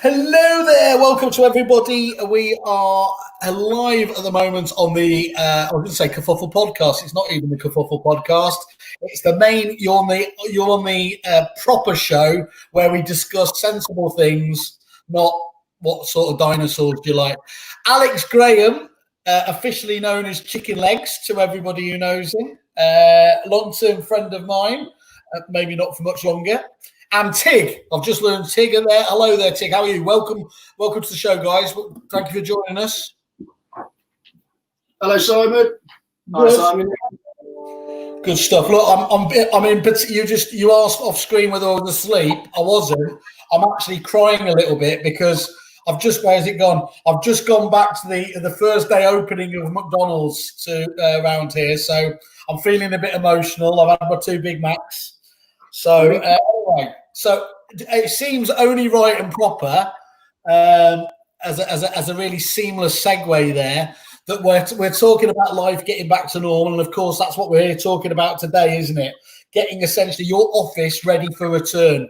Hello there, welcome to everybody. We are live at the moment on the, I was going to say Kerfuffle podcast. It's not even the Kerfuffle podcast. It's the main, you're on the proper show where we discuss sensible things, not what sort of dinosaurs do you like. Alex Graham, officially known as Chicken Legs to everybody who knows him, long-term friend of mine, maybe not for much longer. And Tig, I've just learned Tig in there. Hello there, Tig. How are you? Welcome to the show, guys. Thank you for joining us. Hello, Simon. Hi, Simon. Good stuff. Look, I'm in. You asked off screen whether I was asleep. I wasn't. I'm actually crying a little bit because I've just. Where's it gone? I've just gone back to the first day opening of McDonald's around here, so I'm feeling a bit emotional. I've had my 2 Big Macs. So anyway, so it seems only right and proper as a really seamless segue there that we're talking about life getting back to normal, and of course that's what we're here talking about today, isn't it? Getting essentially your office ready for return.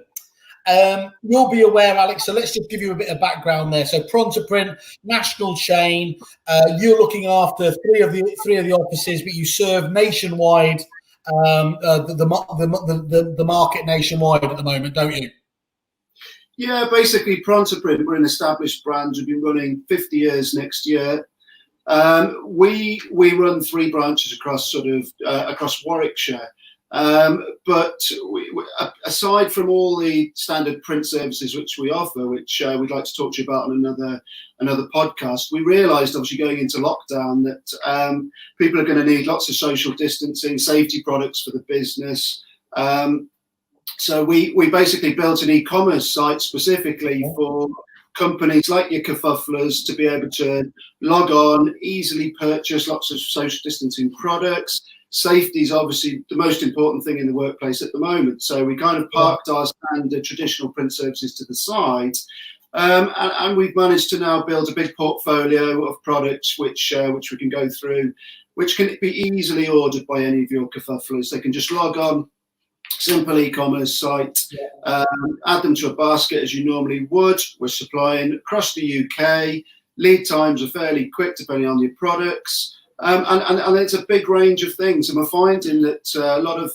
You'll be aware, Alex. So let's just give you a bit of background there. So Prontaprint, national chain. You're looking after three of the offices, but you serve nationwide. The market nationwide at the moment, don't you? Yeah, basically Prontaprint, we're an established brand. We've been running 50 years next year. We run 3 branches across across Warwickshire. But aside from all the standard print services which we offer, which we'd like to talk to you about on another podcast, we realised obviously going into lockdown that people are going to need lots of social distancing, safety products for the business. So we basically built an e-commerce site specifically for companies like your Kerfufflers to be able to log on, easily purchase lots of social distancing products. Safety is obviously the most important thing in the workplace at the moment. So we kind of parked our standard traditional print services to the side. And we've managed to now build a big portfolio of products which we can go through, which can be easily ordered by any of your Kerfufflers. They can just log on, simple e-commerce site, add them to a basket as you normally would. We're supplying across the UK. Lead times are fairly quick depending on your products. And it's a big range of things, and we're finding that a lot of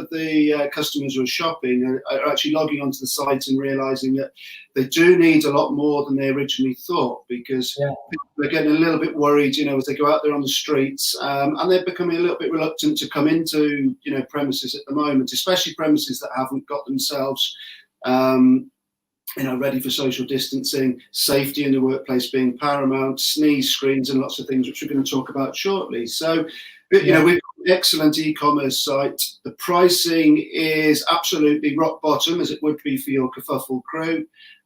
the customers who are shopping are actually logging onto the site and realising that they do need a lot more than they originally thought, because people are getting a little bit worried, as they go out there on the streets, and they're becoming a little bit reluctant to come into premises at the moment, especially premises that haven't got themselves ready for social distancing, safety in the workplace being paramount, sneeze screens and lots of things which we're going to talk about shortly. So, we've got an excellent e-commerce site. The pricing is absolutely rock bottom, as it would be for your Kerfuffle crew.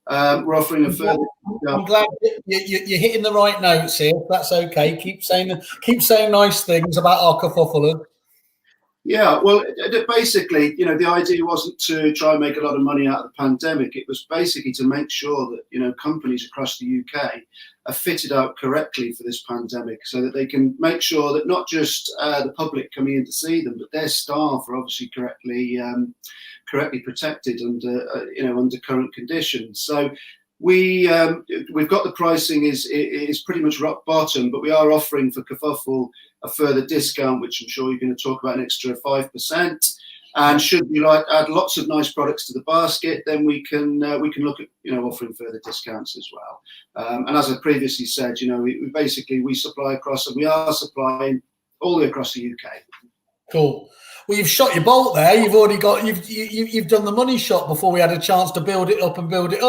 We're offering a further. I'm glad you're hitting the right notes here. That's okay. Keep saying nice things about our Kerfufflers. Yeah, well, basically, the idea wasn't to try and make a lot of money out of the pandemic. It was basically to make sure that, companies across the UK are fitted out correctly for this pandemic, so that they can make sure that not just the public coming in to see them, but their staff are obviously correctly protected under current conditions. So we've got the pricing is pretty much rock bottom, but we are offering for Kerfuffle a further discount, which I'm sure you're going to talk about, an extra 5%. And should you add lots of nice products to the basket, then we can look at offering further discounts as well. And as I previously said, we supply across, and we are supplying all the way across the UK. Cool. Well, you've shot your bolt there. You've already got you've done the money shot before we had a chance to build it up. Okay.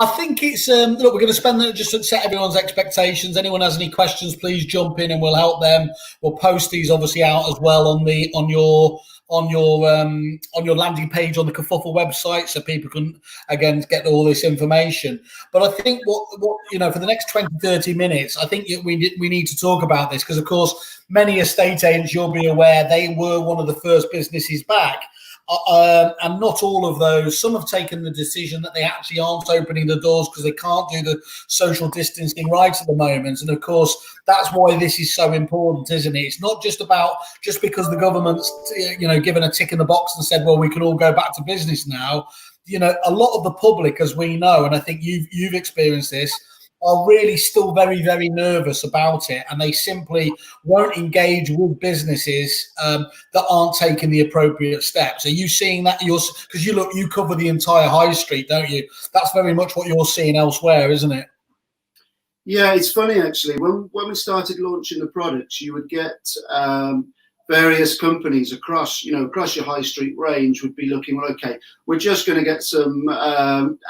I think it's look. We're going to spend just to set everyone's expectations. Anyone has any questions, please jump in and we'll help them. We'll post these obviously out as well on your landing page on the Kerfuffle website, so people can again get all this information. But I think what for the next 20-30 minutes, I think we need to talk about this, because of course many estate agents, you'll be aware, they were one of the first businesses back. And not all of those. Some have taken the decision that they actually aren't opening the doors because they can't do the social distancing right at the moment. And of course, that's why this is so important, isn't it? It's not just about just because the government's given a tick in the box and said, well, we can all go back to business now. a lot of the public, as we know, and I think you've experienced this, are really still very, very nervous about it, and they simply won't engage with businesses that aren't taking the appropriate steps. Are you seeing that? Because you cover the entire high street, don't you? That's very much what you're seeing elsewhere, isn't it? Yeah, it's funny actually. When we started launching the products, you would get various companies across your high street range would be looking, well, okay, we're just going to get some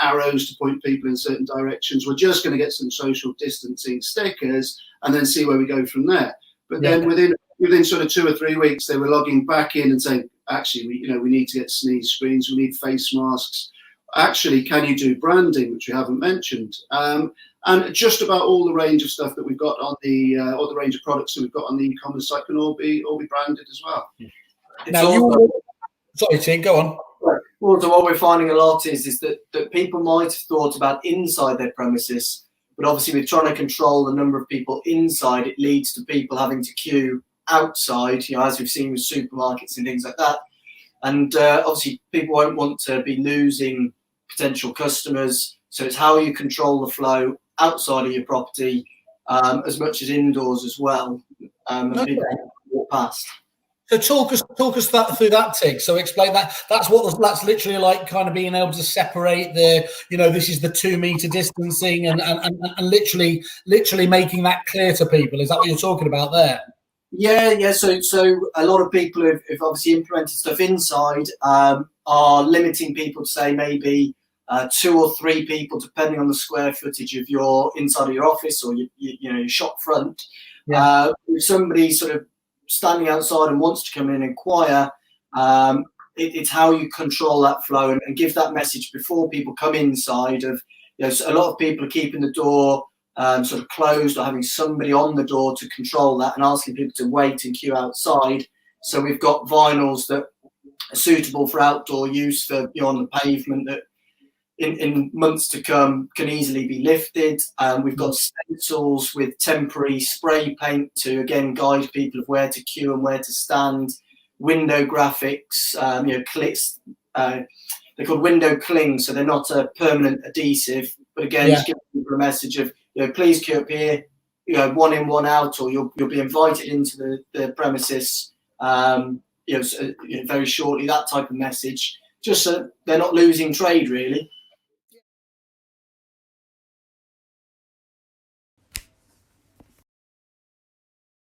arrows to point people in certain directions. We're just going to get some social distancing stickers and then see where we go from there. But then within sort of 2 or 3 weeks, they were logging back in and saying, actually, we need to get sneeze screens, we need face masks. Actually, can you do branding, which we haven't mentioned? And just about all the range of stuff that we've got on or the range of products that we've got on the e-commerce site can all be branded as well. Sorry, Tim, go on. Also, what we're finding a lot is that people might have thought about inside their premises, but obviously with trying to control the number of people inside, it leads to people having to queue outside, as we've seen with supermarkets and things like that. And obviously people won't want to be losing potential customers. So it's how you control the flow outside of your property as much as indoors as well. And people walk past. So talk us through that, Tig. So explain that. That's literally like kind of being able to separate this is the 2 meter distancing and literally making that clear to people. Is that what you're talking about there? Yeah. So a lot of people have obviously implemented stuff inside, are limiting people to say maybe 2 or 3 people, depending on the square footage of your inside of your office or your shop front. Yeah. If somebody sort of standing outside and wants to come in and inquire, it's how you control that flow and give that message before people come inside. So a lot of people are keeping the door sort of closed or having somebody on the door to control that and asking people to wait and queue outside. So we've got vinyls that are suitable for outdoor use for on the pavement that in months to come can easily be lifted. We've got stencils with temporary spray paint to again guide people of where to queue and where to stand. Window graphics, clicks. They're called window clings, so they're not a permanent adhesive, but again, just giving people a message of please queue up here, 1 in, 1 out, or you'll be invited into the premises, very shortly. That type of message, just so they're not losing trade really.